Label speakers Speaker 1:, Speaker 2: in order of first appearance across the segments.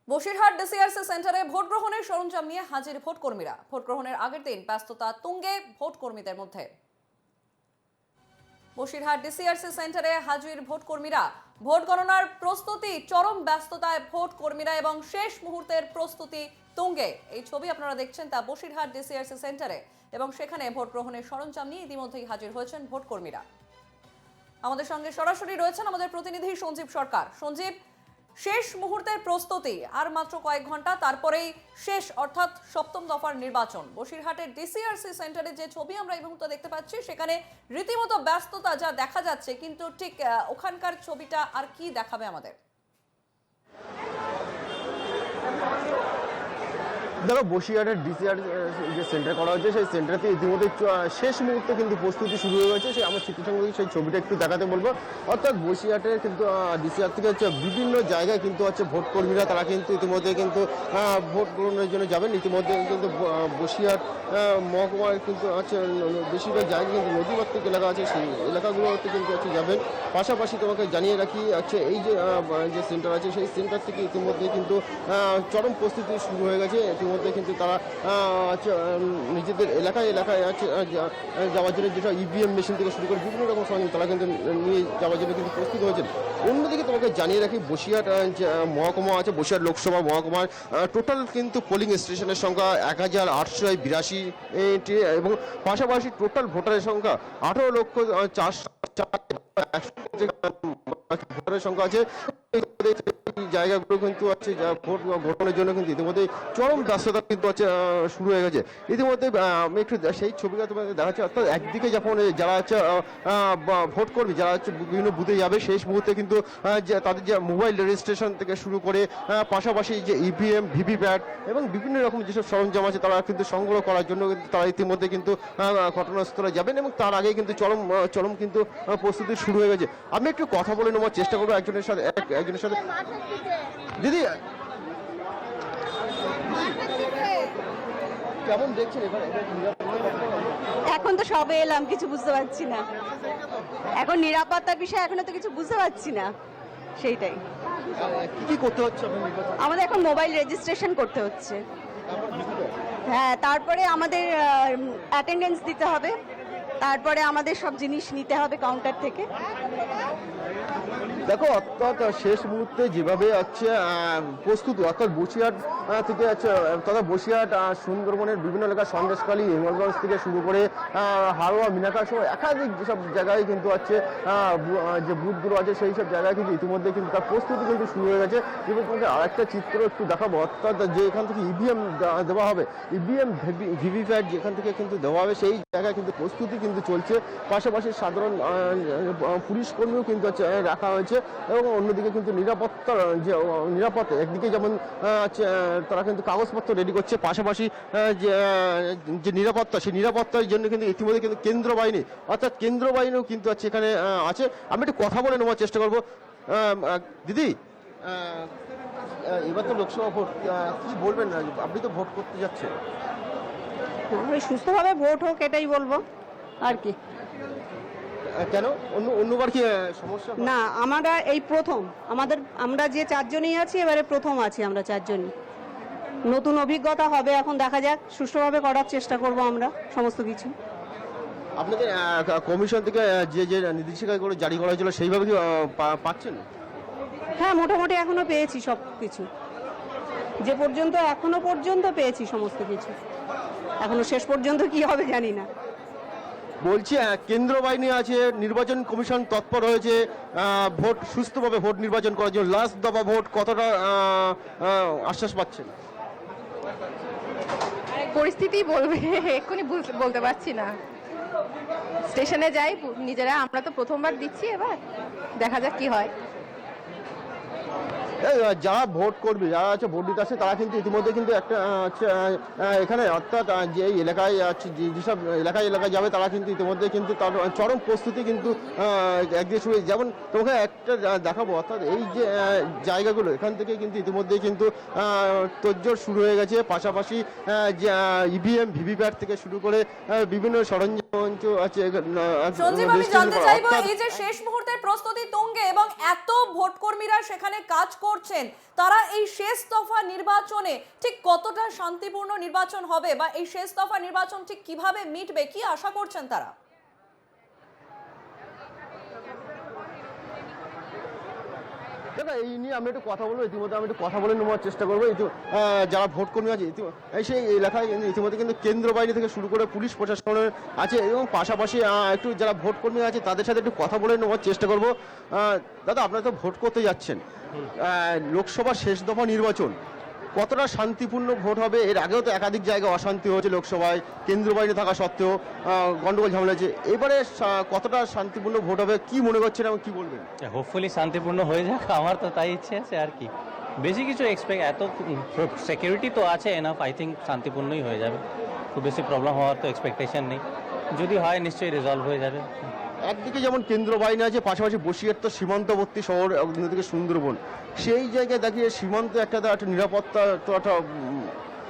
Speaker 1: Basirhat DCRC সেন্টারে vote গ্রহণের সরঞ্জাম নিয়ে হাজির ভোট কর্মীরা। ভোট গ্রহণের আগের দিন ব্যস্ততা তুঙ্গে ভোট কর্মীদের মধ্যে। বসিরহাট ডিসিআরসি সেন্টারে হাজির ভোট কর্মীরা। ভোট গণনার প্রস্তুতি চরম ব্যস্ততায় ভোট কর্মীরা এবং শেষ মুহূর্তের প্রস্তুতি তুঙ্গে। এই ছবি আপনারা দেখছেন তা বসিরহাট ডিসিআরসি সেন্টারে, এবং সেখানে ভোট গ্রহণের সরঞ্জাম নিয়ে ইতিমধ্যেই হাজির হয়েছেন ভোট কর্মীরা। আমাদের সঙ্গে সরাসরি রয়েছেন আমাদের প্রতিনিধি সঞ্জীব সরকার। সঞ্জীব, শেষ মুহূর্তের প্রস্তুতি, আর মাত্র কয়েক ঘন্টা তারপরেই শেষ, অর্থাৎ সপ্তম দফার নির্বাচন। বসিরহাটের ডিসিআরসি সেন্টারে যে ছবি আমরা এই মুহূর্তে দেখতে পাচ্ছি, সেখানে রীতিমতো ব্যস্ততা যা দেখা যাচ্ছে, কিন্তু ঠিক ওখানকার ছবিটা আর কি দেখাবে আমাদের?
Speaker 2: দেখো, বসিরহাটের ডিসিআর যে সেন্টার করা হয়েছে সেই সেন্টারতে ইতিমধ্যে শেষ মুহূর্তে কিন্তু প্রস্তুতি শুরু হয়ে গেছে। আমার চিত্রসঙ্গে সেই ছবিটা একটু দেখাতে বলবো। অর্থাৎ বসিরহাটের কিন্তু ডিসিআর থেকে হচ্ছে বিভিন্ন জায়গায় কিন্তু হচ্ছে ভোট কর্মীরা, তারা কিন্তু ইতিমধ্যে কিন্তু ভোট গ্রহণের জন্য যাবেন। ইতিমধ্যে কিন্তু বসিরহাট মহকুমার কিন্তু হচ্ছে বেশিরভাগ জায়গায় কিন্তু নদীমাতৃক এলাকা আছে, সেই এলাকাগুলোতে কিন্তু হচ্ছে যাবেন। পাশাপাশি তোমাকে জানিয়ে রাখি, হচ্ছে এই যে সেন্টার আছে সেই সেন্টার থেকে ইতিমধ্যে কিন্তু চরম প্রস্তুতি শুরু হয়ে গেছে। ইতিমধ্যে কিন্তু তারা নিজেদের এলাকায় আছে যাওয়ার জন্য, যেটা ইভিএম মেশিন থেকে শুরু করে বিভিন্ন রকম সরঞ্জাম তারা কিন্তু নিয়ে যাওয়ার জন্য কিন্তু প্রস্তুত হয়েছেন। অন্যদিকে তোমাকে জানিয়ে রাখি, বসিরহাট মহকুমা আছে, বসিরহাট লোকসভা মহকুমার টোটাল কিন্তু পোলিং স্টেশনের সংখ্যা 1882 এবং পাশাপাশি টোটাল ভোটারের সংখ্যা 18,04,100 ভোটারের সংখ্যা আছে। জায়গাগুলো কিন্তু আছে যা ভোট গ্রহণের জন্য কিন্তু ইতিমধ্যে চরম ব্যস্ততা কিন্তু আছে শুরু হয়ে গেছে। ইতিমধ্যে আমি একটু সেই ছবিটা তোমাদের দেখাচ্ছি। অর্থাৎ একদিকে যখন যারা হচ্ছে ভোট কর্মী, যারা হচ্ছে বিভিন্ন বুথে যাবে, শেষ মুহূর্তে কিন্তু তাদের যে মোবাইল রেজিস্ট্রেশন থেকে শুরু করে পাশাপাশি যে ইভিএম, ভিভিপ্যাট এবং বিভিন্ন রকম যেসব সরঞ্জাম আছে তারা কিন্তু সংগ্রহ করার জন্য কিন্তু তারা ইতিমধ্যে কিন্তু ঘটনাস্থলে যাবেন, এবং তার আগে কিন্তু চরম কিন্তু প্রস্তুতি শুরু হয়ে গেছে। আমি একটু কথা বলে নেওয়ার চেষ্টা করবো একজনের সাথে। দিদি, কেমন দেখছেন এবারে?
Speaker 3: এখন তো সবে এলাম, কিছু বুঝতে পারছি না। এখন নিরাপত্তার বিষয়ে এখনো তো কিছু বুঝতে পারছি না, সেইটাই।
Speaker 2: কি করতে হচ্ছে
Speaker 3: আমাদের এখন মোবাইল রেজিস্ট্রেশন করতে হচ্ছে। হ্যাঁ, তারপরে আমাদের অ্যাটেন্ডেন্স দিতে হবে, তারপরে আমাদের সব জিনিস নিতে হবে কাউন্টার থেকে।
Speaker 2: দেখো, অর্থাৎ শেষ মুহূর্তে যেভাবে আছে প্রস্তুতি, অর্থাৎ বসিরহাট থেকে আছে, তথা বসিরহাট সুন্দরবনের বিভিন্ন এলাকা, সন্দেশখালী, হিঙ্গলগঞ্জ থেকে শুরু করে হারোয়া, মিনাকা সহ একাধিক যেসব জায়গায় কিন্তু আছে যে বুথগুলো আছে, সেই সব জায়গায় কিন্তু ইতিমধ্যে কিন্তু তার প্রস্তুতি কিন্তু শুরু হয়ে গেছে। এবং তোমাকে আরেকটা চিত্র একটু দেখাবো। অর্থাৎ যে এখান থেকে ইভিএম দেওয়া হবে, ইভিএম, ভিভিপ্যাট যেখান থেকে কিন্তু দেওয়া হবে, সেই জায়গায় কিন্তু প্রস্তুতি কিন্তু চলছে। পাশাপাশি সাধারণ পুলিশ কর্মীও কিন্তু রাখা হয়েছে, এবং অন্যদিকে কিন্তু নিরাপত্তা একদিকে যেমন তারা কিন্তু কাগজপত্র রেডি করছে, পাশাপাশি যে নিরাপত্তা, সেই নিরাপত্তার জন্য কিন্তু ইতিমধ্যে কিন্তু কেন্দ্র বাহিনী, অর্থাৎ কেন্দ্র বাহিনীও কিন্তু এখানে আছে। আমি একটু কথা বলে নেওয়ার চেষ্টা করবো। দিদি, এবার তো লোকসভা ভোট, কি বলবেন? আপনি তো ভোট করতে যাচ্ছেন।
Speaker 3: সুস্থভাবে ভোট হোক, এটাই বলবো আর কি।
Speaker 2: কেন অন্যবার কি সমস্যা
Speaker 3: না, আমরা এই প্রথম, আমরা যে চারজনই আছি এবারে প্রথম আছি আমরা চারজনই। নতুন অভিজ্ঞতা হবে, এখন দেখা যাক। সুষ্ঠুভাবে করার চেষ্টা করব আমরা সমস্ত কিছু।
Speaker 2: আপনাদের কমিশন থেকে যে নির্দেশিকাগুলো জারি করা হয়েছিল, সেইভাবে কি পাচ্ছেন?
Speaker 3: হ্যাঁ, মোটামুটি এখনো পেয়েছি সব কিছু, যে পর্যন্ত এখনো পর্যন্ত পেয়েছি সমস্ত কিছু। এখনো শেষ পর্যন্ত কি হবে জানি না।
Speaker 2: বলছি, কেন্দ্র বাহিনী আছে, নির্বাচন কমিশন তৎপর হয়েছে ভোট সুস্থভাবে ভোট নির্বাচন করার জন্য। লাস্ট দফা ভোট কতটা আশ্বাস পাচ্ছেন?
Speaker 4: পরিস্থিতি বলবে, এক্ষুনি বলতে পারছি না। স্টেশনে যাই নিজেরা, আমরা তো প্রথমবার দিচ্ছি, এবার দেখা যাক কি হয়।
Speaker 2: যারা ভোট করবে, যারা আছে ভোট দিতে আসে, তারা কিন্তু ইতিমধ্যে কিন্তু একটা এখানে, অর্থাৎ যে এলাকায় আছে, যেসব এলাকায় যাবে, তারা কিন্তু ইতিমধ্যে কিন্তু তার চরম প্রস্তুতি কিন্তু একদিকে শুরু। যেমন তোমাকে একটা দেখাবো, অর্থাৎ এই যে জায়গাগুলো, এখান থেকে কিন্তু ইতিমধ্যে কিন্তু তোড়জোড় শুরু হয়ে গেছে। পাশাপাশি যে ইভিএম, ভিভিপ্যাট থেকে শুরু করে বিভিন্ন সরঞ্জাম আছে।
Speaker 1: সঞ্জীব, আমি জানতে চাইবো, এই যে শেষ মুহূর্তের প্রস্তুতি তুঙ্গে এবং এত ভোট কর্মীরা সেখানে কাজ করছেন তারা এই শেষ দফা নির্বাচনে ঠিক কতটা শান্তিপূর্ণ নির্বাচন হবে বা এই শেষ দফা নির্বাচন ঠিক কিভাবে মিটবে, কি আশা করছেন তারা?
Speaker 2: দেখো, এই নিয়ে আমি একটু কথা বলবো। ইতিমধ্যে আমি একটু কথা বলে নেওয়ার চেষ্টা করবো। যারা ভোট কর্মী আছে সেই এলাকায় ইতিমধ্যে কিন্তু কেন্দ্র বাহিনী থেকে শুরু করে পুলিশ প্রশাসনের আছে এবং পাশাপাশি একটু যারা ভোট কর্মী আছে তাদের সাথে একটু কথা বলে নেওয়ার চেষ্টা করবো। দাদা, আপনারা তো ভোট করতে যাচ্ছেন, লোকসভা শেষ দফা নির্বাচন, কতটা শান্তিপূর্ণ ভোট হবে? এর আগেও তো একাধিক জায়গায় অশান্তি হয়েছে লোকসভায়, কেন্দ্র বাহিনী থাকা সত্ত্বেও গন্ডগোল ঝামেলা হয়েছে। এবারে কতটা শান্তিপূর্ণ ভোট হবে কি মনে করছেন এবং কি বলবেন?
Speaker 5: হোপফুলি শান্তিপূর্ণ হয়ে যাক, আমার তো তাই ইচ্ছে আছে। আর কি বেশি কিছু এক্সপেক্ট, এত সিকিউরিটি তো আছে এনাফ, আই থিঙ্ক শান্তিপূর্ণই হয়ে যাবে। খুব বেশি প্রবলেম হওয়ার তো এক্সপেকটেশন নেই, যদি হয় নিশ্চয়ই রিজলভ হয়ে যাবে।
Speaker 2: একদিকে যেমন কেন্দ্র বাহিনী আছে, পাশাপাশি বসিরহাট তো সীমান্তবর্তী শহর, অন্যদিকে সুন্দরবন, সেই জায়গায় দাঁড়িয়ে সীমান্তে একটা নিরাপত্তা তো একটা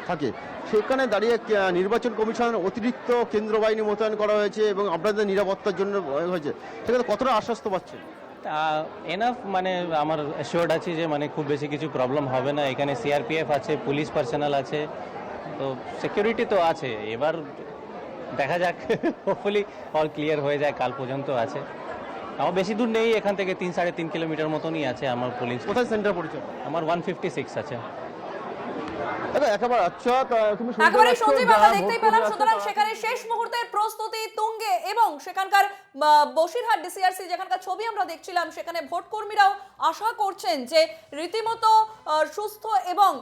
Speaker 2: থাকে। সেখানে দাঁড়িয়ে নির্বাচন কমিশন অতিরিক্ত কেন্দ্র বাহিনী মোতায়েন করা হয়েছে এবং আপনাদের নিরাপত্তার জন্য হয়েছে, সেখানে কতটা আশ্বস্ত পাচ্ছেন?
Speaker 5: এনাফ, মানে আমার অ্যাসিওর্ড আছি যে মানে খুব বেশি কিছু প্রবলেম হবে না। এখানে সিআরপিএফ আছে, পুলিশ পার্সোনাল আছে, তো সিকিউরিটি তো আছে। এবার দেখা যাক, হোপফুলি অল ক্লিয়ার হয়ে যায়, কাল পর্যন্ত আছে। আমার বেশি দূর নেই, এখান থেকে 3-3.5 কিলোমিটার মতনই আছে আমার পোলিং।
Speaker 2: কোথায় সেন্টার পরিচয়?
Speaker 5: আমার 156 আছে।
Speaker 2: একেবারে আচ্ছা, তুমি
Speaker 1: একেবারে সঞ্জীব, আমরা দেখতেই পেলাম। সুতরাং সেখানে শেষ মুহূর্তের প্রস্তুতি তুঙ্গে এবং সেখানকার বসিরহাট ডিসিআরসি যেখানকার ছবি আমরা দেখছিলাম, সেখানে ভোট কর্মীরাও আশা করছেন যে রীতিমতো সুস্থ এবং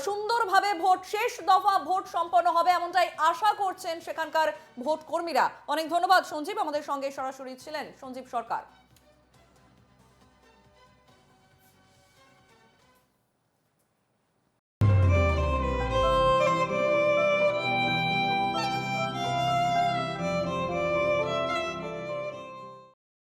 Speaker 1: সুন্দরভাবে ভোট, শেষ দফা ভোট সম্পন্ন হবে, এমনটাই আশা করছেন সেখানকার ভোট কর্মীরা। অনেক ধন্যবাদ সঞ্জীব, আমাদের সঙ্গে সরাসরি ছিলেন সঞ্জীব সরকার।